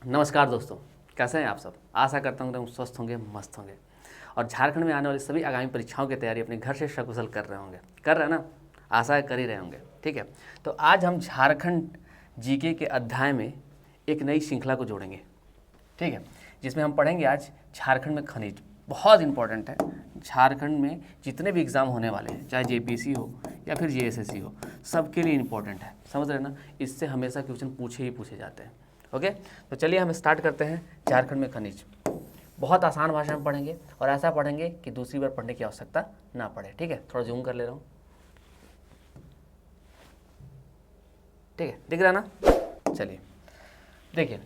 नमस्कार दोस्तों, कैसे हैं आप सब। आशा करता हूँ कि स्वस्थ होंगे, मस्त होंगे और झारखंड में आने वाली सभी आगामी परीक्षाओं की तैयारी अपने घर से सकुशल कर रहे होंगे। कर रहे हैं ना, आशा कर ही रहे होंगे। ठीक है, तो आज हम झारखंड जीके के अध्याय में एक नई श्रृंखला को जोड़ेंगे। ठीक है, जिसमें हम पढ़ेंगे आज झारखंड में खनिज। बहुत इंपॉर्टेंट है। झारखंड में जितने भी एग्ज़ाम होने वाले हैं, चाहे जेपीसी हो या फिर जेएसएससी हो, सबके लिए इंपॉर्टेंट है। समझ रहे ना, इससे हमेशा क्वेश्चन पूछे ही पूछे जाते हैं। ओके, तो चलिए हम स्टार्ट करते हैं। झारखंड में खनिज बहुत आसान भाषा में पढ़ेंगे और ऐसा पढ़ेंगे कि दूसरी बार पढ़ने की आवश्यकता ना पड़े। ठीक है, थोड़ा जूम कर ले रहा हूँ। ठीक है, दिख रहा है ना। चलिए देखिए,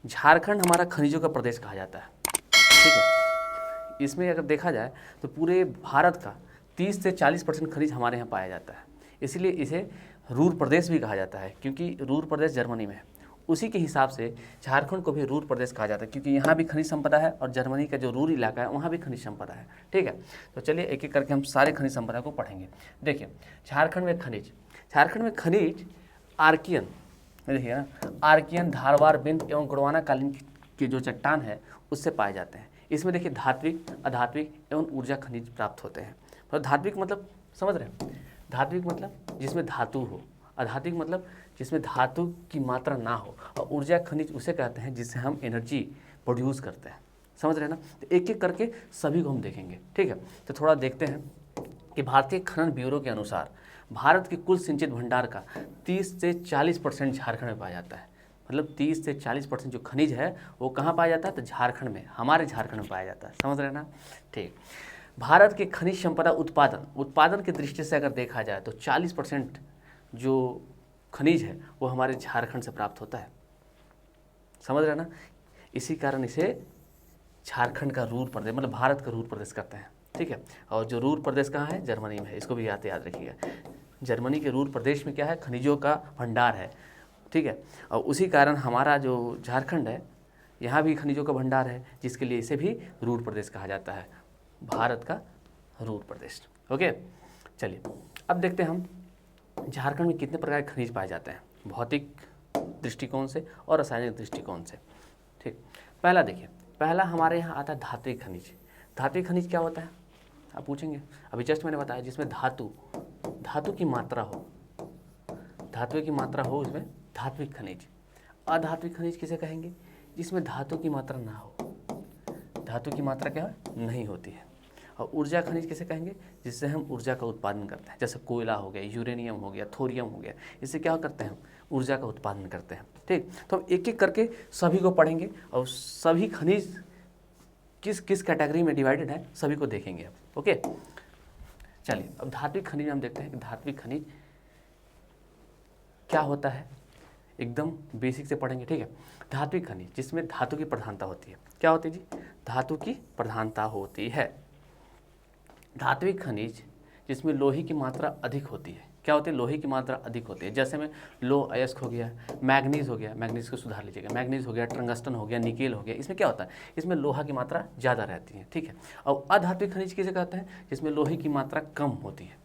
झारखंड हमारा खनिजों का प्रदेश कहा जाता है। ठीक है, इसमें अगर देखा जाए तो पूरे भारत का 30 से 40% खनिज हमारे यहाँ पाया जाता है। इसीलिए इसे रूर प्रदेश भी कहा जाता है, क्योंकि रूर प्रदेश जर्मनी में है। उसी के हिसाब से झारखंड को भी रूर प्रदेश कहा जाता है, क्योंकि यहाँ भी खनिज संपदा है और जर्मनी का जो रूर इलाका है वहाँ भी खनिज संपदा है। ठीक है, तो चलिए एक एक करके हम सारे खनिज संपदा को पढ़ेंगे। देखिए, झारखंड में खनिज आर्कियन, देखिए ना, आर्कियन, धारवाड़, बिंद एवं गोंडवाना कालीन की जो चट्टान है उससे पाए जाते हैं। इसमें देखिए धात्विक, अधात्विक एवं ऊर्जा खनिज प्राप्त होते हैं। तो धात्विक मतलब समझ रहे हैं, धात्विक मतलब जिसमें धातु हो, अधात्विक मतलब जिसमें धातु की मात्रा ना हो, और ऊर्जा खनिज उसे कहते हैं जिससे हम एनर्जी प्रोड्यूस करते हैं। समझ रहे हैं ना, तो एक एक करके सभी को हम देखेंगे। ठीक है, तो थोड़ा देखते हैं कि भारतीय खनन ब्यूरो के अनुसार भारत के कुल सिंचित भंडार का 30 से 40% झारखंड में पाया जाता है। मतलब 30 से 40% जो खनिज है वो कहाँ पाया जाता है, तो झारखंड में, हमारे झारखंड में पाया जाता है। समझ रहे हैं ना। ठीक, भारत के खनिज संपदा उत्पादन की दृष्टि से अगर देखा जाए तो 40% जो खनिज है वो हमारे झारखंड से प्राप्त होता है। समझ रहे हैं ना, इसी कारण इसे झारखंड का रूर प्रदेश, मतलब भारत का रूर प्रदेश कहते हैं। ठीक है, और जो रूर प्रदेश कहाँ है, जर्मनी में है। इसको भी याद रखिएगा, जर्मनी के रूर प्रदेश में क्या है, खनिजों का भंडार है। ठीक है, और उसी कारण हमारा जो झारखंड है यहाँ भी खनिजों का भंडार है, जिसके लिए इसे भी रूर प्रदेश कहा जाता है, भारत का रूर प्रदेश। ओके, चलिए अब देखते हैं हम झारखंड में कितने प्रकार के खनिज पाए जाते हैं, भौतिक दृष्टिकोण से और रासायनिक दृष्टिकोण से। ठीक, पहला देखिए, पहला हमारे यहाँ आता है धात्विक खनिज। धात्विक खनिज क्या होता है आप पूछेंगे, अभी जस्ट मैंने बताया, जिसमें धातु की मात्रा हो, धातु की मात्रा हो, उसमें धात्विक खनिज। अधात्विक खनिज किसे कहेंगे, जिसमें धातु की मात्रा ना हो, धातु की मात्रा क्या है, नहीं होती है। और ऊर्जा खनिज किसे कहेंगे, जिससे हम ऊर्जा का उत्पादन करते हैं, जैसे कोयला हो गया, यूरेनियम हो गया, थोरियम हो गया, इससे क्या करते हैं हम, ऊर्जा का उत्पादन करते हैं। ठीक, तो हम एक एक करके सभी को पढ़ेंगे और सभी खनिज किस किस कैटेगरी में डिवाइडेड है सभी को देखेंगे अब। ओके, चलिए अब धात्विक खनिज हम देखते हैं कि धात्विक खनिज क्या होता है, एकदम बेसिक से पढ़ेंगे। ठीक है, धात्विक खनिज जिसमें धातु की प्रधानता होती है, क्या होती है जी, धातु की प्रधानता होती है। धात्विक खनिज जिसमें लोहे की मात्रा अधिक होती है, क्या होती है, लोहे की मात्रा अधिक होती है। जैसे में लो अयस्क हो गया, मैग्नीज हो गया, मैग्नीज को सुधार लीजिएगा, मैग्नीज हो गया, टंगस्टन हो गया, निकेल हो गया, इसमें क्या होता है, इसमें लोहा की मात्रा ज़्यादा रहती है। ठीक है, और अधात्विक खनिज किसे कहते हैं, जिसमें लोहे की मात्रा कम होती है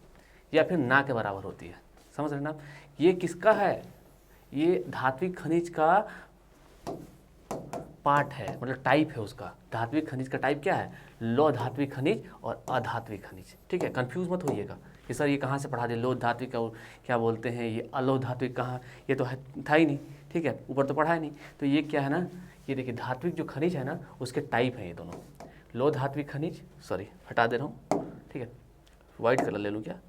या फिर ना के बराबर होती है। समझ रहे ना, ये किसका है, ये धात्विक खनिज का पार्ट है, मतलब टाइप है उसका। धात्विक खनिज का टाइप क्या है, लौह धात्विक खनिज और अधात्विक खनिज। ठीक है, कंफ्यूज मत होइएगा कि सर ये कहाँ से पढ़ा दे, लौह धात्विक और क्या बोलते हैं, ये अलौह धात्विक कहाँ, ये तो था ही नहीं। ठीक है, ऊपर तो पढ़ा है नहीं। तो ये क्या है ना, ये देखिए धात्विक जो खनिज है ना उसके टाइप हैं ये दोनों। लौह धात्विक खनिज, सॉरी हटा दे रहा हूँ। ठीक है, वाइट कलर ले लूँ क्या,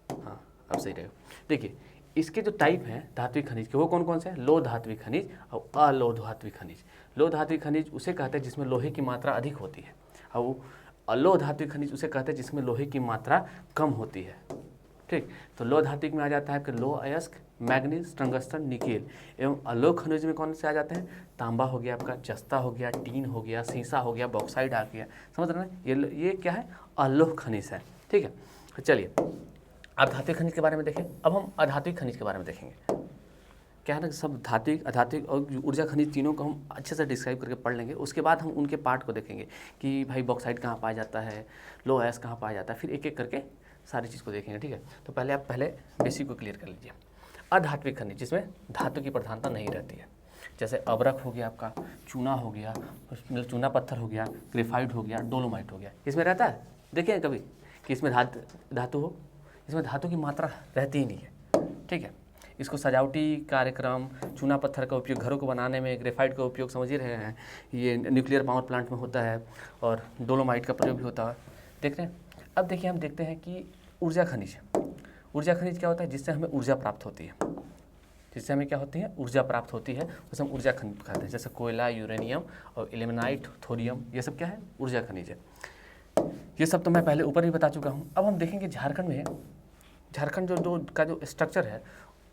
हाँ अब सही रहेगा। देखिए इसके जो टाइप हैं धात्विक खनिज के, वो कौन कौन से हैं, लौह धात्विक खनिज और अलौह धात्विक खनिज। लौह धात्विक खनिज उसे कहते हैं जिसमें लोहे की मात्रा अधिक होती है, और वो अलौह धात्विक खनिज उसे कहते हैं जिसमें लोहे की मात्रा कम होती है। ठीक, तो लौह धात्विक में आ जाता है कि लोह अयस्क, मैग्नीज, टंगस्टन, निकेल। एवं अलौह खनिज में कौन से आ जाते हैं, तांबा हो गया आपका, जस्ता हो गया, टीन हो गया, सीसा हो गया, बॉक्साइड आ गया। समझ रहे हैं, ये क्या है, अलौह खनिज है। ठीक है, चलिए अब धात्विक खनिज के बारे में देखें। अब हम अधात्विक खनिज के बारे में देखेंगे। क्या है ना, सब धात्विक, अधात्विक और ऊर्जा खनिज तीनों को हम अच्छे से डिस्क्राइब करके पढ़ लेंगे। उसके बाद हम उनके पार्ट को देखेंगे कि भाई बॉक्साइड कहाँ पाया जाता है, लो अयस्क कहाँ पाया जाता है, फिर एक एक करके सारी चीज़ को देखेंगे। ठीक है, तो पहले आप बेसिक को क्लियर कर लीजिए। अधात्विक खनिज जिसमें धातु की प्रधानता नहीं रहती है। जैसे अबरख हो गया आपका, चूना हो गया, मतलब चूना पत्थर हो गया, ग्रेफाइट हो गया, डोलोमाइट हो गया, इसमें रहता है। देखें कभी कि इसमें धातु हो, इसमें धातु की मात्रा रहती ही नहीं है, ठीक है। इसको सजावटी कार्यक्रम, चूना पत्थर का उपयोग घरों को बनाने में, ग्रेफाइट का उपयोग समझ ही रहे हैं, ये न्यूक्लियर पावर प्लांट में होता है, और डोलोमाइट का प्रयोग भी होता है, देख रहे हैं। अब देखिए हम देखते हैं कि ऊर्जा खनिज, ऊर्जा खनिज क्या होता है, जिससे हमें ऊर्जा प्राप्त होती है, जिससे हमें क्या होती है, ऊर्जा प्राप्त होती है, उसे हम ऊर्जा खनिज कहते हैं। जैसे कोयला, यूरेनियम और इल्मेनाइट, थोरियम, ये सब क्या है, ऊर्जा खनिज है। ये सब तो मैं पहले ऊपर भी बता चुका हूँ। अब हम देखेंगे झारखंड में, झारखंड जो का जो स्ट्रक्चर है,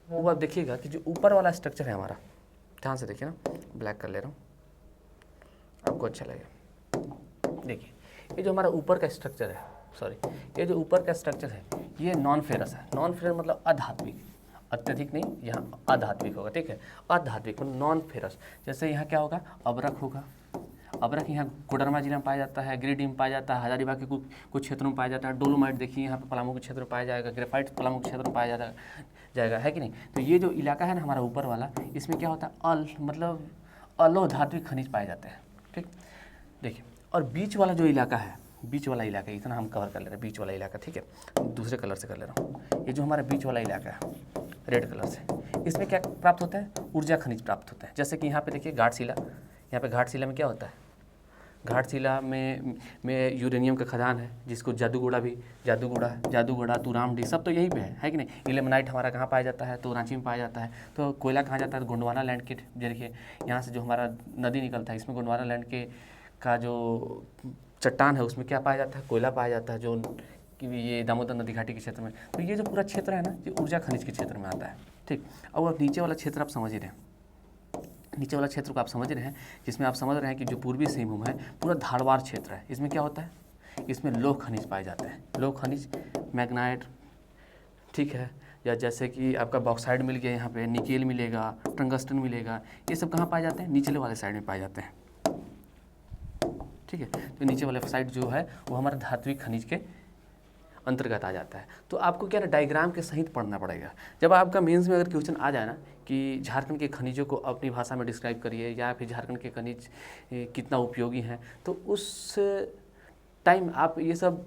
वो आप देखिएगा कि जो ऊपर वाला स्ट्रक्चर है हमारा, ध्यान से देखिए ना, ब्लैक कर ले रहा हूँ आपको अच्छा लगेगा। देखिए ये जो हमारा ऊपर का स्ट्रक्चर है, सॉरी, ये जो ऊपर का स्ट्रक्चर है, ये नॉन फेरस है। नॉन फेरस मतलब अधात्विक, अत्यधिक नहीं, यहाँ अधात्विक होगा, ठीक है। अधात्विक मतलब नॉन फेरस। जैसे यहाँ क्या होगा, अबरख होगा, अबरख यहाँ कोडरमा जिला में पाया जाता है, गिरिडीह में पाया जाता है, हजारीबाग के कुछ क्षेत्रों में पाया जाता है। डोलोमाइट देखिए यहाँ पे पलामू के क्षेत्र में पाया जाएगा, ग्रेफाइट पलामू के क्षेत्र में पाया जाएगा, है कि नहीं। तो ये जो इलाका है ना हमारा ऊपर वाला, इसमें क्या होता है, मतलब अलोह धात्विक खनिज पाए जाते हैं, ठीक। देखिए, और बीच वाला जो इलाका है, बीच वाला इलाका, इतना हम कवर कर ले रहे हैं, बीच वाला इलाका, ठीक है। दूसरे कलर से कर ले रहा हूँ। ये जो हमारा बीच वाला इलाका है रेड कलर से, इसमें क्या प्राप्त होता है, ऊर्जा खनिज प्राप्त होता है। जैसे कि यहाँ पे देखिए घाटशिला, यहाँ पे घाटशिला में क्या होता है, घाटशिला में यूरेनियम का खदान है, जिसको जादूगोड़ा, तुरामडी, सब तो यहीं पे है कि नहीं। इल्मेनाइट हमारा कहाँ पाया जाता है, तो रांची में पाया जाता है। तो कोयला कहाँ जाता है, गोंडवाना लैंड के, देखिए यहाँ से जो हमारा नदी निकलता है, इसमें गोंडवाना लैंड के का जो चट्टान है, उसमें क्या पाया जाता है, कोयला पाया जाता है, जो कि ये दामोदर नदी घाटी के क्षेत्र में। तो ये जो पूरा क्षेत्र है ना, ये ऊर्जा खनिज के क्षेत्र में आता है, ठीक। अब नीचे वाला क्षेत्र आप समझ ही रहे हैं, नीचे वाला क्षेत्र को आप समझ रहे हैं, जिसमें आप समझ रहे हैं कि जो पूर्वी सिंहभूम है पूरा धारवाड़ क्षेत्र है। इसमें क्या होता है, इसमें लौह खनिज पाए जाते हैं, लौह खनिज, मैग्नाइट, ठीक है, या जैसे कि आपका बॉक्साइड मिल गया, यहाँ पे निकेल मिलेगा, टंगस्टन मिलेगा, ये सब कहाँ पाए जाते हैं, निचले वाले साइड में पाए जाते हैं, ठीक है। तो नीचे वाले साइड जो है वो हमारा धात्विक खनिज के अंतर्गत आ जाता है। तो आपको क्या ना डायग्राम के सहित पढ़ना पड़ेगा। जब आपका मेंस में अगर क्वेश्चन आ जाए ना कि झारखंड के खनिजों को अपनी भाषा में डिस्क्राइब करिए, या फिर झारखंड के खनिज कितना उपयोगी हैं, तो उस टाइम आप ये सब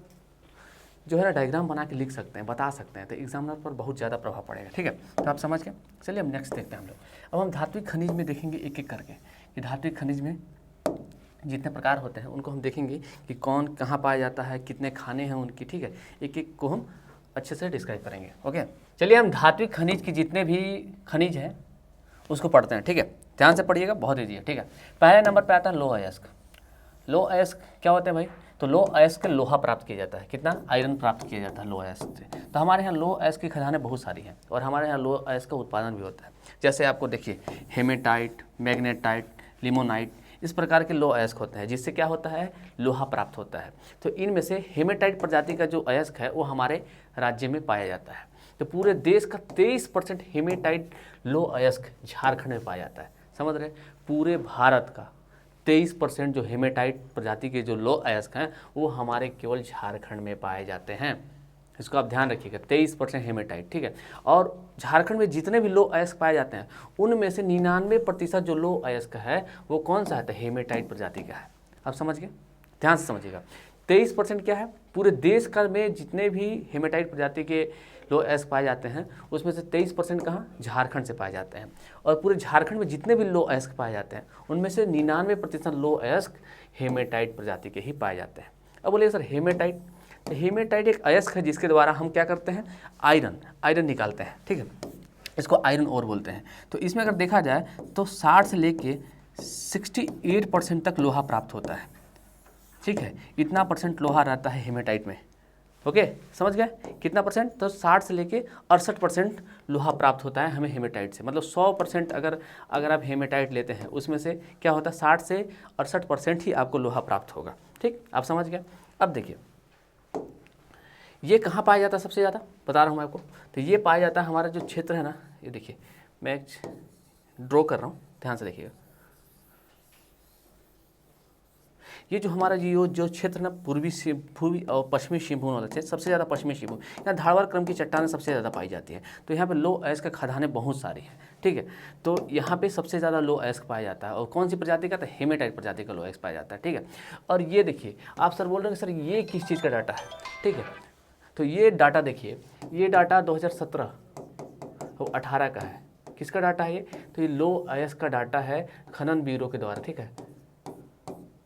जो है ना डायग्राम बना के लिख सकते हैं, बता सकते हैं, तो एग्जामिनर पर बहुत ज़्यादा प्रभाव पड़ेगा, ठीक है। तो आप समझ गए। चलिए हम नेक्स्ट देखते हैं हम लोग। अब हम धात्विक खनिज में देखेंगे एक एक करके कि धात्विक खनिज में जितने प्रकार होते हैं उनको हम देखेंगे कि कौन कहाँ पाया जाता है, कितने खाने हैं उनकी, ठीक है। एक एक को हम अच्छे से डिस्क्राइब करेंगे, ओके। चलिए हम धात्विक खनिज के जितने भी खनिज हैं उसको पढ़ते हैं, ठीक है। ध्यान से पढ़िएगा, बहुत ईजी है, ठीक है। पहले नंबर पे आता है लोह अयस्क। लोह अयस्क क्या होते हैं भाई, तो लोह अयस्क के लोहा प्राप्त किया जाता है, कितना, आयरन प्राप्त किया जाता है लोह अयस्क से। तो हमारे यहाँ लोह अयस्क की खदानें बहुत सारी हैं, और हमारे यहाँ लोह अयस्क का उत्पादन भी होता है। जैसे आपको देखिए हेमेटाइट, मैग्नेटाइट, लिमोनाइट, इस प्रकार के लोह अयस्क होते हैं, जिससे क्या होता है, लोहा प्राप्त होता है। तो इनमें से हेमेटाइट प्रजाति का जो अयस्क है वो हमारे राज्य में पाया जाता है। तो पूरे देश का 23% हेमेटाइट लोह अयस्क झारखंड में पाया जाता है, समझ रहे। पूरे भारत का 23% जो हेमेटाइट प्रजाति के जो लोह अयस्क हैं वो हमारे केवल झारखंड में पाए जाते हैं। इसको आप ध्यान रखिएगा, 23% हेमेटाइट, ठीक है। और झारखंड में जितने भी लोह अयस्क पाए जाते हैं उनमें से 99% जो लोह अयस्क है वो कौन सा है, तो हेमेटाइट प्रजाति का है। आप समझ गए, ध्यान से समझिएगा। 23% क्या है, पूरे देश का में जितने भी हेमेटाइट प्रजाति के लोह अयस्क पाए जाते हैं उसमें से 23% कहाँ, झारखंड से पाए जाते हैं। और पूरे झारखंड में जितने भी लोह अयस्क पाए जाते हैं उनमें से 99% लोह अयस्क हेमेटाइट प्रजाति के ही पाए जाते हैं। अब बोलिए सर हेमेटाइट, तो हेमेटाइट एक अयस्क है जिसके द्वारा हम क्या करते हैं, आयरन निकालते हैं, ठीक है। इसको आयरन ओर बोलते हैं। तो इसमें अगर देखा जाए तो 60 से लेके 68% तक लोहा प्राप्त होता है, ठीक है। इतना परसेंट लोहा रहता है हेमेटाइट में, ओके, समझ गए कितना परसेंट, तो 60 से लेके 68% लोहा प्राप्त होता है हमें हेमेटाइट से। मतलब 100% अगर आप हेमेटाइट लेते हैं उसमें से क्या होता है, 60 से 68% ही आपको लोहा प्राप्त होगा, ठीक, आप समझ गए। अब देखिए ये कहाँ पाया जाता है सबसे ज़्यादा, बता रहा हूँ मैं आपको। तो ये पाया जाता है हमारा जो क्षेत्र है ना, ये देखिए मैं ड्रॉ कर रहा हूँ, ध्यान से देखिएगा। ये जो हमारा जो क्षेत्र ना पूर्वी और पश्चिमी सिंहभूम वाला क्षेत्र, सबसे ज़्यादा पश्चिमी सिंहभूम, यहाँ धारवाड़ क्रम की चट्टानें सबसे ज़्यादा पाई जाती है। तो यहाँ पे लो अयस्क खदानें बहुत सारी हैं, ठीक है। तो यहाँ पे सबसे ज़्यादा लो अयस्क पाया जाता है। और कौन सी प्रजाति का? तो हेमेटाइट प्रजाति का लो अयस्क पाया जाता है, ठीक है। और ये देखिए, आप सर बोल रहे हैं सर ये किस चीज़ का डाटा है, ठीक है। तो ये डाटा देखिए, ये डाटा 2017 और 18 का है। किसका डाटा है ये? तो ये लो अयस्क का डाटा है खनन ब्यूरो के द्वारा, ठीक है।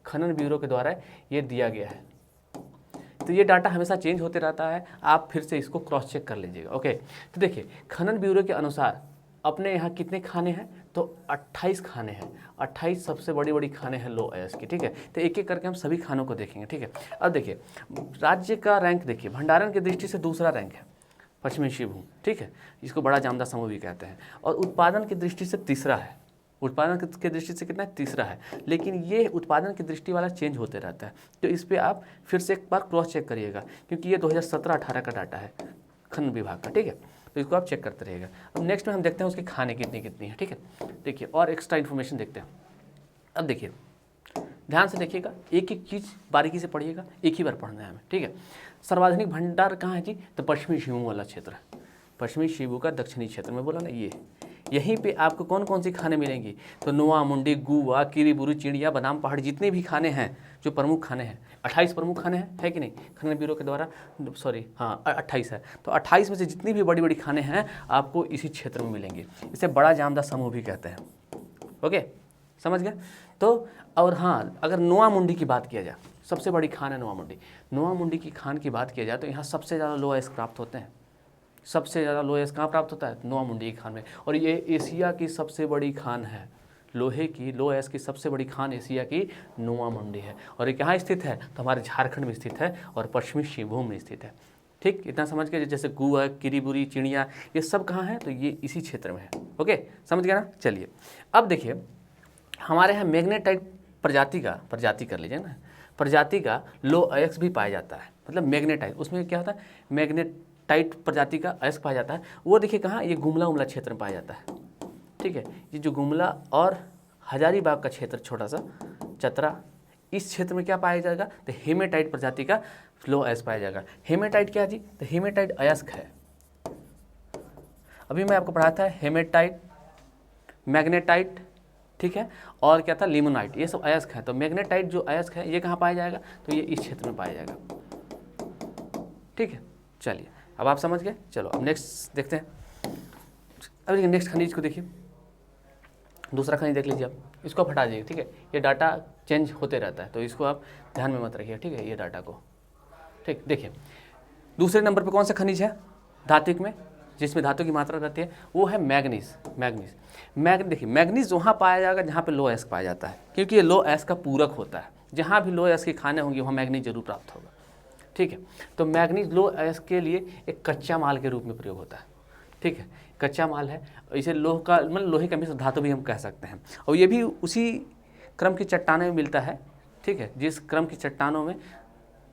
खनन ब्यूरो के द्वारा ये दिया गया है। तो ये डाटा हमेशा चेंज होते रहता है, आप फिर से इसको क्रॉस चेक कर लीजिएगा, ओके। तो देखिए, खनन ब्यूरो के अनुसार अपने यहाँ कितने खाने हैं? तो 28 खाने हैं। 28 सबसे बड़ी बड़ी खाने हैं लो अयस्क की, ठीक है। तो एक एक करके हम सभी खानों को देखेंगे, ठीक है। अब देखिए, राज्य का रैंक देखिए, भंडारण की दृष्टि से दूसरा रैंक है पश्चिमी सिंहभूम, ठीक है। इसको बड़ा जामदा समूह भी कहते हैं। और उत्पादन की दृष्टि से तीसरा है। उत्पादन की दृष्टि से कितना है? तीसरा है। लेकिन ये उत्पादन की दृष्टि वाला चेंज होते रहता है, तो इस पर आप फिर से एक बार क्रॉस चेक करिएगा, क्योंकि ये 2017-18 का डाटा है खनन विभाग का, ठीक है। तो इसको आप चेक करते रहिएगा। अब नेक्स्ट में हम देखते हैं उसके खाने कितनी कितनी है, ठीक है। देखिए, और एक्स्ट्रा इन्फॉर्मेशन देखते हैं। अब देखिए, ध्यान से देखिएगा, एक एक चीज़ बारीकी से पढ़िएगा, एक ही बार पढ़ना है हमें, ठीक है। सर्वाधिक भंडार कहाँ है जी? तो पश्चिमी सिंहभूम वाला क्षेत्र है। पश्चिमी सिंहभूम का दक्षिणी क्षेत्र में बोला ना, ये यहीं पे आपको कौन कौन सी खाने मिलेंगी? तो नोआ मुंडी, गुवा, किरीबुरू, चिड़िया, बादाम पहाड़, जितने भी खाने हैं, जो प्रमुख खाने हैं, 28 प्रमुख खाने हैं, है कि नहीं? खनन ब्यूरो के द्वारा, सॉरी हाँ 28 है। तो 28 में से जितनी भी बड़ी बड़ी खाने हैं आपको इसी क्षेत्र में मिलेंगी। इसे बड़ा जामदा समूह भी कहते हैं, ओके, समझ गए? तो और हाँ, अगर नोआ मुंडी की बात किया जाए, सबसे बड़ी खान है नोआ मुंडी। नोआ मुंडी की खान की बात किया जाए तो यहाँ सबसे ज़्यादा लो अयस्क प्राप्त होते हैं। सबसे ज़्यादा लो अयस्क कहाँ प्राप्त होता है? नोआ मुंडी की खान में। और ये एशिया की सबसे बड़ी खान है, लोहे की लो अयस्क की सबसे बड़ी खान एशिया की नोआ मुंडी है। और ये कहाँ स्थित है? तो हमारे झारखंड में स्थित है और पश्चिमी सिंहभूम में स्थित है, ठीक। इतना समझ के, जैसे गुआ, किरीबुरी, चिड़िया, ये सब कहाँ है? तो ये इसी क्षेत्र में है, ओके, समझ गया ना। चलिए, अब देखिए, हमारे यहाँ मैग्नेटाइट प्रजाति कर लीजिए ना, प्रजाति का लो अयस्क भी पाया जाता है। मतलब मैग्नेटाइट, उसमें क्या होता है? मैग्नेटाइट प्रजाति का अयस्क पाया जाता है। वो देखिए कहाँ? ये गुमला उमला क्षेत्र में पाया जाता है, ठीक है। ये जो गुमला और हजारीबाग का क्षेत्र, छोटा सा चतरा, इस क्षेत्र में क्या पाया जाएगा? तो हेमेटाइट प्रजाति का लो अयस्क पाया जाएगा। हेमेटाइट क्या जी? तो हेमेटाइट अयस्क है। अभी मैं आपको पढ़ाया था हेमेटाइट, मैग्नेटाइट, ठीक है, और क्या था? लिमोनाइट, ये सब अयस्क है। तो मैग्नेटाइट जो अयस्क है ये कहाँ पाया जाएगा? तो ये इस क्षेत्र में पाया जाएगा, ठीक है। चलिए, अब आप समझ गए। चलो अब नेक्स्ट देखते हैं। अब देखिए, नेक्स्ट खनिज को देखिए, दूसरा खनिज देख लीजिए आप, इसको आप हटा दीजिए, ठीक है। ये डाटा चेंज होते रहता है, तो इसको आप ध्यान में मत रखिए, ठीक है, ये डाटा को, ठीक। देखिए, दूसरे नंबर पर कौन सा खनिज है धात्विक में, जिसमें धातु की मात्रा रहती है? वो है मैग्नीज। देखिए, मैग्नीज वहाँ पाया जाएगा जहाँ पे लो अयस्क पाया जाता है, क्योंकि ये लो अयस्क का पूरक होता है। जहाँ भी लो अयस्क के खाने होंगे वहाँ मैग्नीज जरूर प्राप्त होगा, ठीक है। तो मैग्नीज लो अयस्क के लिए एक कच्चा माल के रूप में प्रयोग होता है, ठीक है, कच्चा माल है। इसे लोह का, मतलब लोहे का मिश्र धातु भी हम कह सकते हैं। और ये भी उसी क्रम की चट्टानों में मिलता है, ठीक है, जिस क्रम की चट्टानों में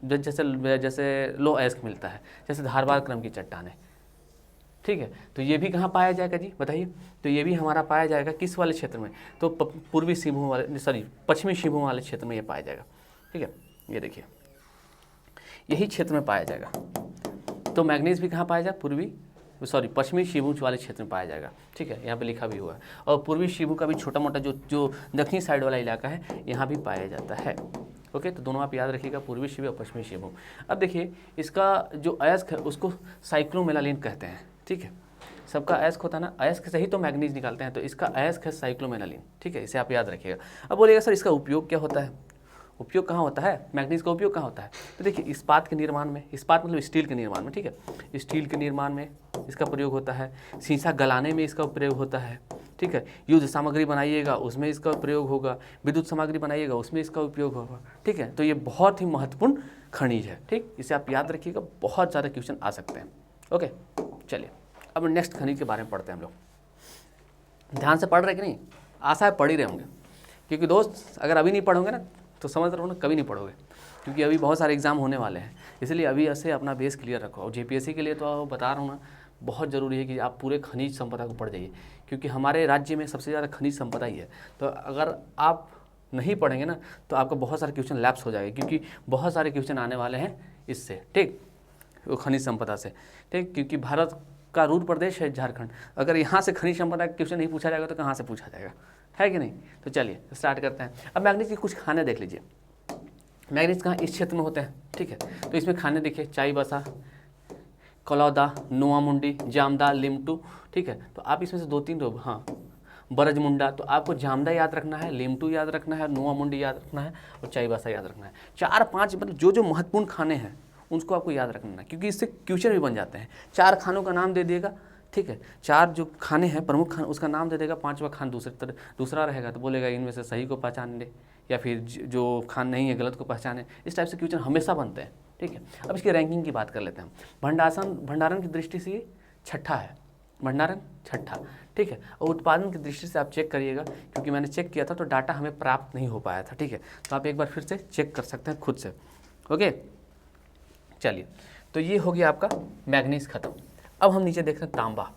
जैसे लो अयस्क मिलता है, जैसे धारवाड़ क्रम की चट्टानें, ठीक है। तो ये भी कहाँ पाया जाएगा जी, बताइए? तो ये भी हमारा पाया जाएगा किस वाले क्षेत्र में? तो पूर्वी सिंहभूम वाले, सॉरी पश्चिमी सिंहभूम वाले क्षेत्र में ये पाया जाएगा, ठीक है। ये देखिए, यही क्षेत्र में पाया जाएगा। तो मैग्नीज भी कहाँ पाया जाएगा? पश्चिमी सिंहभूम वाले क्षेत्र में पाया जाएगा, ठीक है, यहाँ पे लिखा भी हुआ है। और पूर्वी सिंहभूम का भी छोटा मोटा जो दक्षिणी साइड वाला इलाका है, यहाँ भी पाया जाता है, ओके। तो दोनों आप याद रखिएगा, पूर्वी सिंहभूम और पश्चिमी सिंहभूम। अब देखिए, इसका जो अयस्क है उसको साइक्लोमेलानिन कहते हैं, ठीक है। सबका अयस्क होता है ना, अयस्क से ही तो मैग्नीज निकालते हैं, तो इसका अयस्क है साइक्लोमेलानिन, ठीक है, इसे आप याद रखिएगा। अब बोलिएगा सर इसका उपयोग क्या होता है? उपयोग कहाँ होता है? मैग्नीज का उपयोग कहाँ होता है? तो देखिए, इस्पात के निर्माण में, इस्पात मतलब स्टील के निर्माण में, ठीक है, स्टील के निर्माण में इसका प्रयोग होता है। शीशा गलाने में इसका प्रयोग होता है, ठीक है। युद्ध सामग्री बनाइएगा उसमें इसका प्रयोग होगा, विद्युत सामग्री बनाइएगा उसमें इसका उपयोग होगा, ठीक है। तो ये बहुत ही महत्वपूर्ण खनिज है, ठीक, इसे आप याद रखिएगा, बहुत ज़्यादा क्वेश्चन आ सकते हैं, ओके। चलिए, अब नेक्स्ट खनिज के बारे में पढ़ते हैं हम लोग। ध्यान से पढ़ रहे कि नहीं? आशा है पढ़ ही रहे होंगे, क्योंकि दोस्त अगर अभी नहीं पढ़ोगे ना तो समझ रहे हो ना, कभी नहीं पढ़ोगे, क्योंकि अभी बहुत सारे एग्जाम होने वाले हैं। इसलिए अभी ऐसे अपना बेस क्लियर रखो। और जेपीएससी के लिए तो बता रहा हूँ ना, बहुत ज़रूरी है कि आप पूरे खनिज संपदा को पढ़ जाइए, क्योंकि हमारे राज्य में सबसे ज़्यादा खनिज संपदा ही है। तो अगर आप नहीं पढ़ेंगे ना तो आपका बहुत सारे क्वेश्चन लैप्स हो जाएंगे, क्योंकि बहुत सारे क्वेश्चन आने वाले हैं इससे, ठीक, वो खनिज संपदा से, ठीक, क्योंकि भारत का रूर प्रदेश है झारखंड, अगर यहाँ से खनिज संपदा का क्वेश्चन नहीं पूछा जाएगा तो कहाँ से पूछा जाएगा, है कि नहीं। तो चलिए स्टार्ट करते हैं। अब मैग्नीज के कुछ खाने देख लीजिए। मैग्नीज कहाँ, इस क्षेत्र में होते हैं, ठीक है। तो इसमें खाने देखिए, चाई बसा, कलौदा, नोआमुंडी, जामदा, लिमटू, ठीक है। तो आप इसमें से 2-3 तो हाँ, बरजमुंडा, तो आपको जामदा याद रखना है, लिमटू याद रखना है, नोआमुंडी याद रखना है और चाईबासा याद रखना है। 4-5 मतलब जो जो महत्वपूर्ण खाने हैं उनको आपको याद रखना है, क्योंकि इससे क्वेश्चन भी बन जाते हैं। 4 खानों का नाम दे दिएगा, ठीक है, 4 जो खाने हैं प्रमुख खाने उसका नाम दे देगा, 5वां खान दूसरा रहेगा, तो बोलेगा इनमें से सही को पहचान ले, या फिर जो खान नहीं है गलत को पहचाने। इस टाइप से क्वेश्चन हमेशा बनते हैं, ठीक है। अब इसकी रैंकिंग की बात कर लेते हैं। भंडारण की दृष्टि से ये छठा है, भंडारण छठा, ठीक है। और उत्पादन की दृष्टि से आप चेक करिएगा, क्योंकि मैंने चेक किया था तो डाटा हमें प्राप्त नहीं हो पाया था, ठीक है। तो आप एक बार फिर से चेक कर सकते हैं खुद से, ओके। चलिए, तो ये हो गया आपका मैग्नीज खत्म। अब हम नीचे देख रहे हैं तांबा।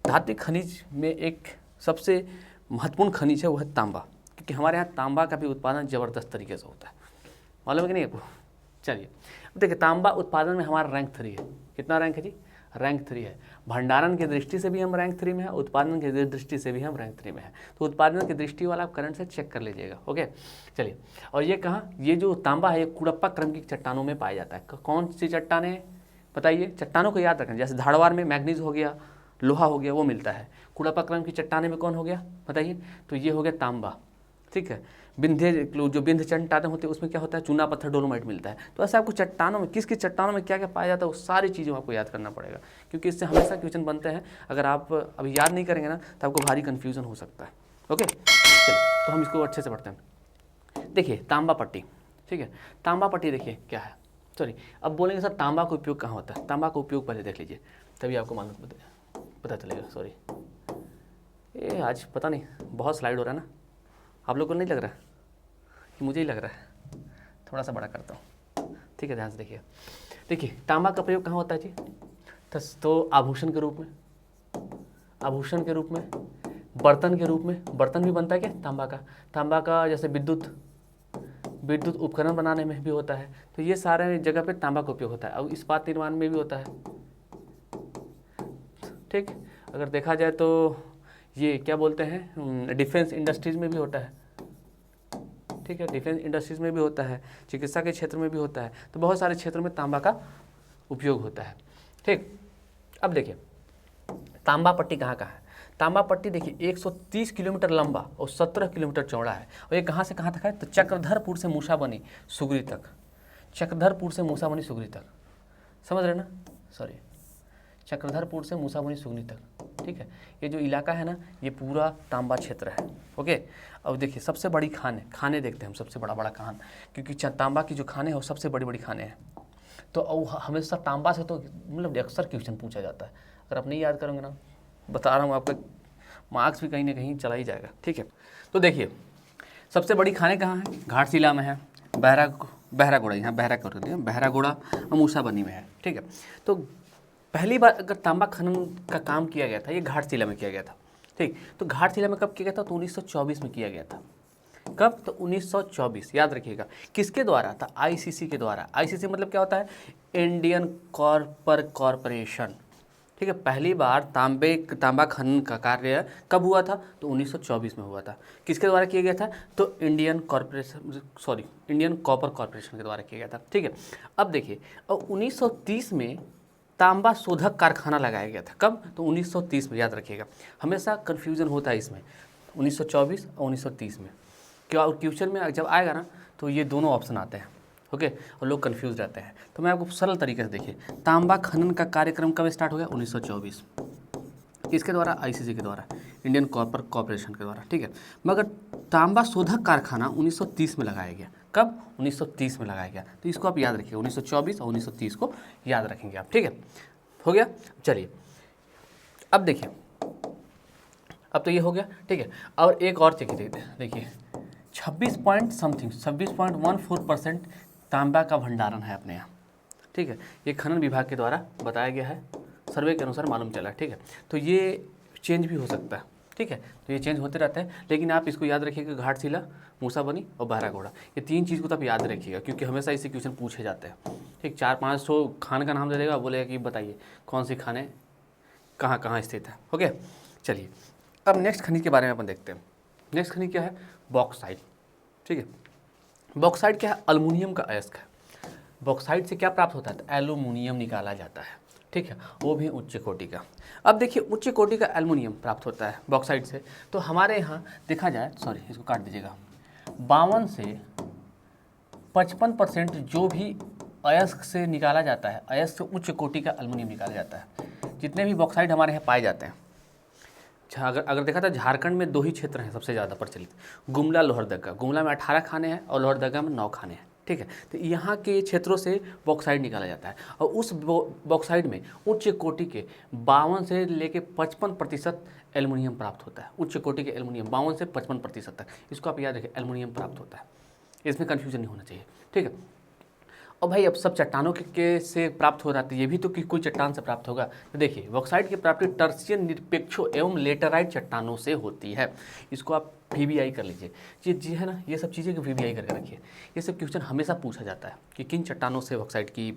धात्विक खनिज में एक सबसे महत्वपूर्ण खनिज है वो है तांबा, क्योंकि हमारे यहाँ तांबा का भी उत्पादन ज़बरदस्त तरीके से होता है, मालूम है कि नहीं आपको। चलिए देखिए, तांबा उत्पादन में हमारा रैंक 3 है। कितना रैंक है जी, रैंक 3 है। भंडारण की दृष्टि से भी हम रैंक 3 में है, उत्पादन की दृष्टि से भी हम रैंक 3 में है। तो उत्पादन की दृष्टि वाला आप करंट से चेक कर लीजिएगा, ओके। चलिए, और ये कहाँ, ये जो तांबा है ये कुड़प्पा क्रम की चट्टानों में पाया जाता है। कौन सी चट्टानें बताइए, चट्टानों को याद रखें, जैसे धारवाड़ में मैग्नीज हो गया, लोहा हो गया, वो मिलता है। कुड़प्पा क्रम की चट्टाने में कौन हो गया बताइए, तो ये हो गया तांबा, ठीक है। जो विंध्य चट्टानें होती है उसमें क्या होता है, चूना पत्थर डोलोमाइट मिलता है। तो ऐसा आपको चट्टानों में किस चट्टानों में क्या क्या पाया जाता है वो सारी चीज़ों आपको याद करना पड़ेगा, क्योंकि इससे हमेशा क्वेश्चन बनते हैं। अगर आप अभी याद नहीं करेंगे ना तो आपको भारी कन्फ्यूजन हो सकता है, ओके। चलिए, तो हम इसको अच्छे से पढ़ते हैं। देखिए तांबा पट्टी, ठीक है। तांबा पट्टी देखिए क्या है, सॉरी, अब बोलेंगे सर तांबा का उपयोग कहाँ होता है। तांबा का उपयोग पहले देख लीजिए, तभी आपको मालूम पता चलेगा। सॉरी, ये आज पता नहीं बहुत स्लाइड हो रहा है ना, आप लोग को नहीं लग रहा है कि मुझे ही लग रहा है। थोड़ा सा बड़ा करता हूँ, ठीक है, ध्यान से देखिए। देखिए तांबा का प्रयोग कहाँ होता है जी, तो आभूषण के रूप में, आभूषण के रूप में, बर्तन के रूप में। बर्तन भी बनता है क्या तांबा का जैसे विद्युत उपकरण बनाने में भी होता है। तो ये सारे जगह पे तांबा का उपयोग होता है। और इस्पात निर्माण में भी होता है, ठीक। अगर देखा जाए तो ये क्या बोलते हैं, डिफेंस इंडस्ट्रीज में भी होता है, ठीक है, डिफेंस इंडस्ट्रीज में भी होता है, चिकित्सा के क्षेत्र में भी होता है। तो बहुत सारे क्षेत्रों में तांबा का उपयोग होता है, ठीक। अब देखिए तांबा पट्टी कहाँ है। तांबा पट्टी देखिए 130 किलोमीटर लंबा और 17 किलोमीटर चौड़ा है। और ये कहाँ से कहाँ तक है, तो चक्रधरपुर से मूसाबनी सुगरी तक, चक्रधरपुर से मूसाबनी सुगरी तक, समझ रहे ना, सॉरी, चक्रधरपुर से मूसाबनी सुगरी तक, ठीक है। ये जो इलाका है ना ये पूरा तांबा क्षेत्र है, ओके। अब देखिए सबसे बड़ी खाने देखते हैं हम, सबसे बड़ा खान, क्योंकि तांबा की जो खाने हैं वो सबसे बड़ी खाने हैं। तो हमेशा तांबा से तो मतलब अक्सर क्वेश्चन पूछा जाता है। अगर आप नहीं याद करोगे ना, बता रहा हूँ, आपका मार्क्स भी कहीं ना कहीं चला ही जाएगा, ठीक है। तो देखिए सबसे बड़ी खाने कहाँ है, घाटशिला में है, बहरागोड़ा, यहाँ बहरागोड़ा और मूसाबनी में है, ठीक है। तो पहली बार अगर तांबा खनन का काम किया गया था ये घाटशिला में किया गया था, ठीक। तो घाटशिला में कब किया गया था, तो 1924 में किया गया था। कब, तो 1924, याद रखिएगा। किसके द्वारा था, आईसीसी के द्वारा। आईसीसी मतलब क्या होता है, इंडियन कॉपर कॉरपोरेशन, ठीक है। पहली बार तांबा खनन का कार्य कब हुआ था, तो 1924 में हुआ था। किसके द्वारा किया गया था, तो इंडियन कॉपर कॉरपोरेशन के द्वारा किया गया था, ठीक है। अब देखिए, और 1930 में तांबा शोधक कारखाना लगाया गया था। कब, तो 1930 में, याद रखिएगा। हमेशा कन्फ्यूजन होता है इसमें 1924 और 1930 में, क्या क्वेश्चन में जब आएगा ना तो ये दोनों ऑप्शन आते हैं, ओके, और लोग कंफ्यूज रहते हैं। तो मैं आपको सरल तरीके से देखिए, तांबा खनन का कार्यक्रम कब स्टार्ट हो गया, 1924, किसके द्वारा, आईसीसी के द्वारा, इंडियन कॉपर कॉरपोरेशन के द्वारा, ठीक है। मगर तांबा शोधक कारखाना 1930 में लगाया गया। कब, 1930 में लगाया गया। तो इसको आप याद रखिए, 1924 और 1930 को याद रखेंगे आप, ठीक है, हो गया। चलिए अब देखिए, अब तो ये हो गया, ठीक है। और एक और चीज़ देखिए 26.14% तांबा का भंडारण है अपने यहाँ, ठीक है। ये खनन विभाग के द्वारा बताया गया है, सर्वे के अनुसार मालूम चला है, ठीक है। तो ये चेंज भी हो सकता है, ठीक है। तो ये चेंज होते रहते हैं, लेकिन आप इसको याद रखिएगा, घाटशिला, मूसाबनी और बहरागोड़ा, ये 3 चीज़ को तो आप याद रखिएगा, क्योंकि हमेशा इससे क्वेश्चन पूछे जाते हैं। ठीक, 4-5 खान का नाम दे देगा, बोलेगा कि बताइए कौन सी खाने कहाँ कहाँ स्थित है। ओके, चलिए अब नेक्स्ट खनिज के बारे में अपन देखते हैं। नेक्स्ट खनिज क्या है? बॉक्साइट। ठीक है, बॉक्साइट क्या है? अल्मुनियम का अयस्क है। बॉक्साइट से क्या प्राप्त होता है? तो एल्यूमिनियम निकाला जाता है। ठीक है, वो भी उच्च कोटि का। अब देखिए, उच्च कोटि का एल्युमिनियम प्राप्त होता है बॉक्साइट से। तो हमारे यहाँ देखा जाए, सॉरी इसको काट दीजिएगा, 52 से 55% जो भी अयस्क से निकाला जाता है, अयस्क से उच्च कोटि का एल्युमिनियम निकाला जाता है। जितने भी बॉक्साइट हमारे यहाँ पाए जाते हैं, अगर देखा था, झारखंड में 2 ही क्षेत्र हैं सबसे ज़्यादा प्रचलित, गुमला, लोहरदगा। गुमला में 18 खाने हैं और लोहरदगा में 9 खाने हैं। ठीक है, तो यहाँ के क्षेत्रों से बॉक्साइट निकाला जाता है, और उस बॉक्साइट में उच्च कोटि के 52 से लेके 55% एल्युमिनियम प्राप्त होता है। उच्च कोटि के एल्युमिनियम 52 से 55% तक, इसको आप याद रखें, एल्युमिनियम प्राप्त होता है, इसमें कन्फ्यूजन नहीं होना चाहिए। ठीक है, और भाई अब सब चट्टानों के से प्राप्त हो रहा है, तो ये भी तो कि कोई चट्टान से प्राप्त होगा। तो देखिए, बॉक्साइट की प्राप्ति टर्सियन, निरपेक्षो एवं लेटराइट चट्टानों से होती है। इसको आप VBI कर लीजिए। ये जी है ना, ये सब चीज़ें को VBI करके रखिए। ये सब क्वेश्चन हमेशा पूछा जाता है कि किन चट्टानों से बॉक्साइट की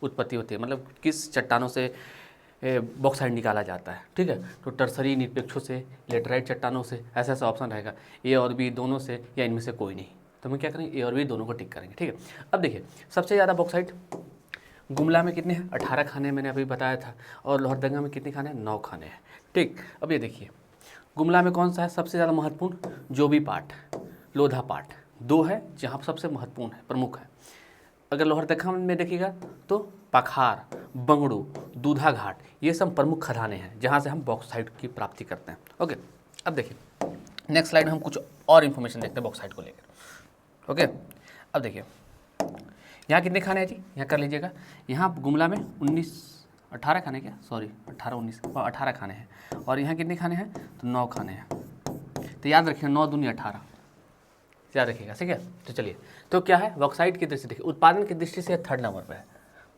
उत्पत्ति होती है, मतलब किस चट्टानों से बॉक्साइट निकाला जाता है। ठीक है, तो टर्सरी, निरपेक्षों से, लेटराइट चट्टानों से, ऐसा ऐसा ऑप्शन रहेगा, A और B दोनों से, या इनमें से कोई नहीं। तो हम क्या करेंगे, A और B दोनों को टिक करेंगे। ठीक है, अब देखिए, सबसे ज़्यादा बॉक्साइट गुमला में कितने हैं? 18 खाने मैंने अभी बताया था, और लोहरदगा में कितने खाने हैं? 9 खाने हैं। ठीक, अब ये देखिए, गुमला में कौन सा है सबसे ज़्यादा महत्वपूर्ण? जोबी पाट, लोधा पाट, 2 है जहाँ सबसे महत्वपूर्ण है, प्रमुख है। अगर लोहरदगा में देखिएगा तो पखार, बंगड़ू, दूधा घाट, ये सब प्रमुख खदानें हैं जहाँ से हम बॉक्साइट की प्राप्ति करते हैं। ओके, अब देखिए नेक्स्ट स्लाइड में हम कुछ और इन्फॉर्मेशन देखते हैं बॉक्साइट को लेकर। ओके, अब देखिए, यहाँ कितने खाने हैं जी? यहाँ कर लीजिएगा, यहाँ गुमला में 18 खाने, क्या सॉरी 18 खाने हैं, और यहाँ कितने खाने हैं? तो 9 खाने हैं। तो याद रखिए, 9 दूनी 18 याद रखिएगा। ठीक है, तो चलिए, तो क्या है बॉक्साइट की दृष्टि, देखिए उत्पादन की दृष्टि से 3rd नंबर पर है।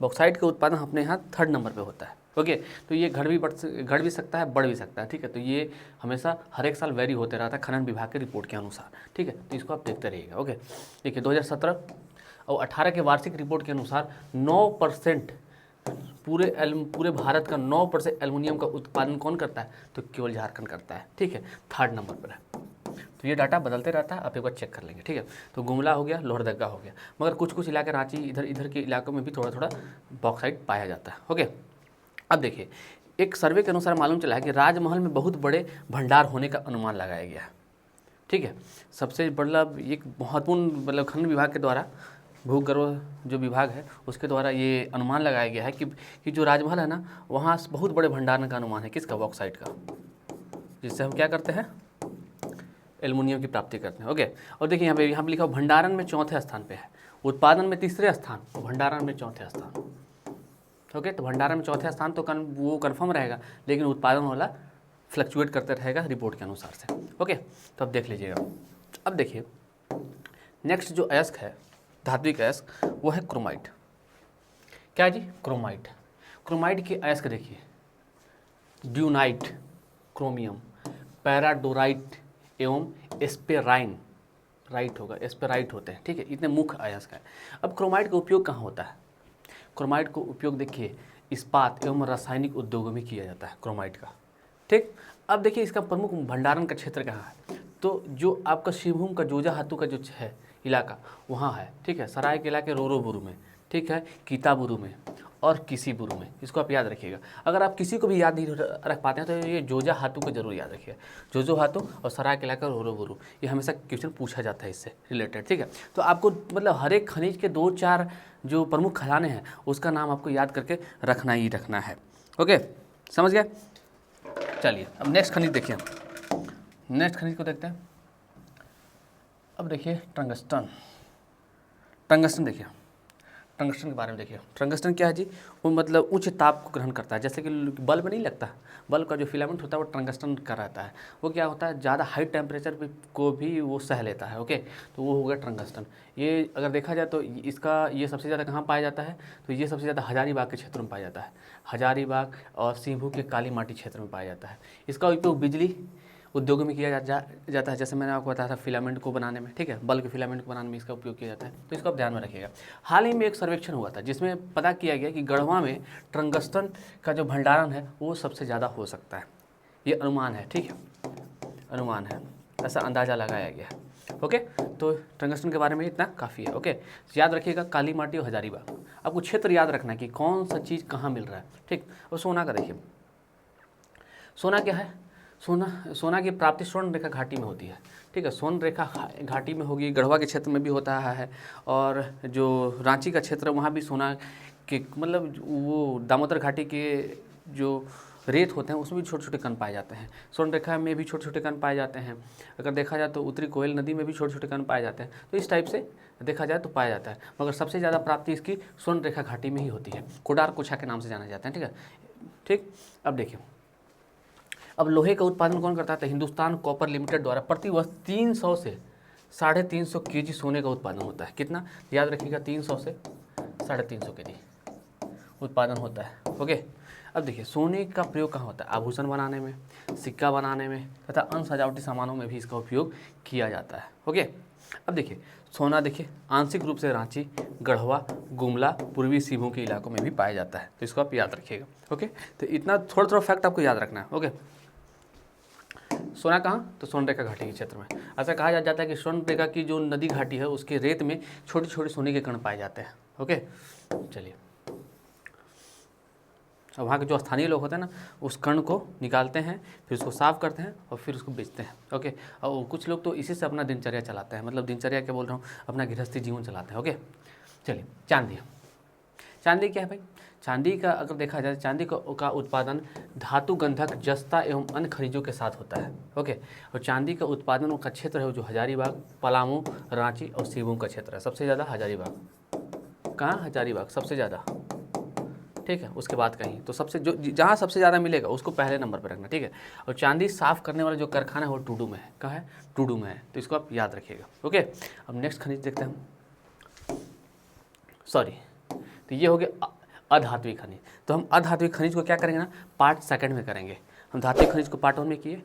बॉक्साइट का उत्पादन अपने यहाँ 3rd नंबर पे होता है। ओके, तो ये घट भी सकता है, बढ़ भी सकता है। ठीक है, तो ये हमेशा हर एक साल वेरी होते रहता है खनन विभाग के रिपोर्ट के अनुसार। ठीक है, तो इसको आप देखते रहिएगा। ओके, देखिए 2017 और 18 के वार्षिक रिपोर्ट के अनुसार 9% पूरे भारत का 9% एल्युमिनियम का उत्पादन कौन करता है? तो केवल झारखंड करता है। ठीक है, 3rd नंबर पर है। तो ये डाटा बदलते रहता है, आप एक बार चेक कर लेंगे। ठीक है, तो गुमला हो गया, लोहरदगा हो गया, मगर कुछ इलाके, रांची, इधर के इलाकों में भी थोड़ा बॉक्साइट पाया जाता है। ओके, अब देखिए, एक सर्वे के अनुसार मालूम चला है कि राजमहल में बहुत बड़े भंडार होने का अनुमान लगाया गया है। ठीक है, सबसे मतलब एक महत्वपूर्ण, मतलब खनन विभाग के द्वारा, भूगर्भ जो विभाग है उसके द्वारा ये अनुमान लगाया गया है कि जो राजमहल है ना, वहाँ बहुत बड़े भंडारण का अनुमान है। किसका? बॉक्साइट का, जिससे हम क्या करते हैं? एल्युमिनियम की प्राप्ति करते हैं। ओके, और देखिए यहाँ पे लिखा भंडारण में 4थे स्थान पे है, उत्पादन में 3रे स्थान, और भंडारण में 4थे स्थान। ओके, तो भंडारण में 4थे स्थान तो वो कन्फर्म रहेगा, लेकिन उत्पादन वाला फ्लक्चुएट करते रहेगा रिपोर्ट के अनुसार से। ओके, तो अब देख लीजिएगा। अब देखिए, नेक्स्ट जो अयस्क है, धात्विक अयस्क, वो है क्रोमाइट। क्या जी? क्रोमाइट। क्रोमाइट के अयस्क देखिए, ड्यूनाइट, क्रोमियम, पैराडोराइट एवं एस्पेराइन, राइट होगा, एस्पेराइट होते हैं। ठीक है, इतने मुख्य अयस्क है। अब क्रोमाइट का उपयोग कहाँ होता है? क्रोमाइट को उपयोग देखिए इस्पात एवं रासायनिक उद्योगों में किया जाता है क्रोमाइट का। ठीक, अब देखिए इसका प्रमुख भंडारण का क्षेत्र कहाँ है? तो जो आपका शिवभूम का जोजाहातू का जो है इलाका, वहाँ है। ठीक है, सराय के इलाके रोरोबुरु में, ठीक है, कीताबुरु में और किसीबुरु में, इसको आप याद रखिएगा। अगर आप किसी को भी याद नहीं रख पाते हैं तो ये जोजाहातू को जरूर याद रखिएगा, जोजोहातू और सराय के इलाका रोरोबुरु, ये हमेशा क्वेश्चन पूछा जाता है इससे रिलेटेड। ठीक है, तो आपको मतलब हर एक खनिज के 2-4 जो प्रमुख खदानें हैं उसका नाम आपको याद करके रखना ही रखना है। ओके, समझ गया? चलिए, अब नेक्स्ट खनिज देखिए, नेक्स्ट खनिज को देखते हैं। अब देखिए टंगस्टन। टंगस्टन देखिए, टंगस्टन के बारे में देखिए। टंगस्टन क्या है जी? वो मतलब उच्च ताप को ग्रहण करता है, जैसे कि बल्ब नहीं लगता, बल्ब का जो फिलामेंट होता है वो टंगस्टन का रहता है। वो क्या होता है, ज़्यादा हाई टेम्परेचर को भी वो सह लेता है। ओके, तो वो हो गया टंगस्टन। ये अगर देखा जाए तो इसका ये सबसे ज़्यादा कहाँ पाया जाता है? तो ये सबसे ज़्यादा हजारीबाग के क्षेत्र में पाया जाता है। हजारीबाग और सिंहभू के काली माटी क्षेत्र में पाया जाता है। इसका उपयोग बिजली उद्योगों में किया जाता है, जैसे मैंने आपको बताया था फिलामेंट को बनाने में, ठीक है, बल्ब फिलामेंट को बनाने में इसका उपयोग किया जाता है, तो इसको आप ध्यान में रखिएगा। हाल ही में एक सर्वेक्षण हुआ था जिसमें पता किया गया कि गढ़वा में टंगस्टन का जो भंडारण है वो सबसे ज़्यादा हो सकता है, ये अनुमान है, ठीक है, अनुमान है, ऐसा अंदाज़ा लगाया गया है। ओके, तो टंगस्टन के बारे में इतना काफ़ी है। ओके, याद रखिएगा काली माटी और हजारीबाग, आपको क्षेत्र याद रखना है कि कौन सा चीज़ कहाँ मिल रहा है, ठीक। और सोना का देखिए, सोना क्या है, सोना की प्राप्ति स्वर्ण रेखा घाटी में होती है, ठीक है, स्वर्ण रेखा घाटी में होगी, गढ़वा के क्षेत्र में भी होता है, और जो रांची का क्षेत्र है वहाँ भी सोना के मतलब वो दामोदर घाटी के जो रेत होते हैं उसमें भी छोटे छोटे कण पाए जाते हैं, स्वर्ण रेखा में भी छोटे छोटे कण पाए जाते हैं, अगर देखा जाए तो उत्तरी कोयल नदी में भी छोटे छोटे कण पाए जाते हैं, तो इस टाइप से देखा जाए तो पाया जाता है, मगर सबसे ज़्यादा प्राप्ति इसकी स्वर्ण रेखा घाटी में ही होती है, कोडार कोछा के नाम से जाना जाता है, ठीक है, ठीक। अब देखिए, अब लोहे का उत्पादन कौन करता है, हिंदुस्तान कॉपर लिमिटेड द्वारा प्रति वर्ष 300 से 350 केजी सोने का उत्पादन होता है, कितना, याद रखिएगा 300 से 350 केजी उत्पादन होता है। ओके, अब देखिए सोने का प्रयोग कहाँ होता है, आभूषण बनाने में, सिक्का बनाने में तथा अन्य सजावटी सामानों में भी इसका उपयोग किया जाता है। ओके, अब देखिए सोना देखिए आंशिक रूप से रांची, गढ़वा, गुमला, पूर्वी सिंहभूम के इलाकों में भी पाया जाता है, तो इसको आप याद रखिएगा। ओके, तो इतना थोड़ा थोड़ा फैक्ट आपको याद रखना है। ओके, सोना कहाँ, तो स्वर्ण रेखा घाटी के क्षेत्र में। ऐसा कहा जाता है कि स्वर्ण रेखा की जो नदी घाटी है उसके रेत में छोटे छोटे सोने के कण पाए जाते हैं। ओके, चलिए, और वहाँ के जो स्थानीय लोग होते हैं ना उस कण को निकालते हैं, फिर उसको साफ करते हैं और फिर उसको बेचते हैं। ओके, और कुछ लोग तो इसी से अपना दिनचर्या चलाते हैं, मतलब दिनचर्या क्या बोल रहा हूँ, अपना गृहस्थी जीवन चलाते हैं। ओके, चलिए, चांदी, चांदी क्या है भाई, चांदी का अगर देखा जाए चांदी का उत्पादन धातु गंधक जस्ता एवं अन्य खनिजों के साथ होता है। ओके, और चांदी का उत्पादन का क्षेत्र है जो हजारीबाग, पलामू, रांची और सिंहभूम का क्षेत्र है, सबसे ज़्यादा हजारीबाग, कहाँ, हजारीबाग सबसे ज़्यादा, ठीक है, उसके बाद कहीं, तो सबसे जो जहाँ सबसे ज़्यादा मिलेगा उसको पहले नंबर पर रखना, ठीक है। और चांदी साफ़ करने वाला जो कारखाना है वो टूडू में है, कहाँ है, टूडू में है, तो इसको आप याद रखिएगा। ओके, अब नेक्स्ट खनिज देखते हैं हम, सॉरी, तो ये हो गया अधात्विक खनिज। तो हम अधात्विक खनिज को क्या करेंगे ना, पार्ट सेकंड में करेंगे। हम धात्विक खनिज को पार्ट 1 में किए,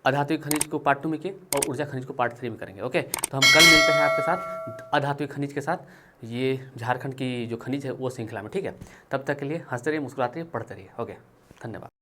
अधात्विक खनिज को पार्ट 2 में किए और ऊर्जा खनिज को पार्ट 3 में करेंगे। ओके, तो हम कल मिलते हैं आपके साथ अधात्विक खनिज के साथ, ये झारखंड की जो खनिज है वो श्रृंखला में, ठीक है। तब तक के लिए हंसते रहिए, मुस्कुराते रहिए, पढ़ते रहिए। ओके, धन्यवाद।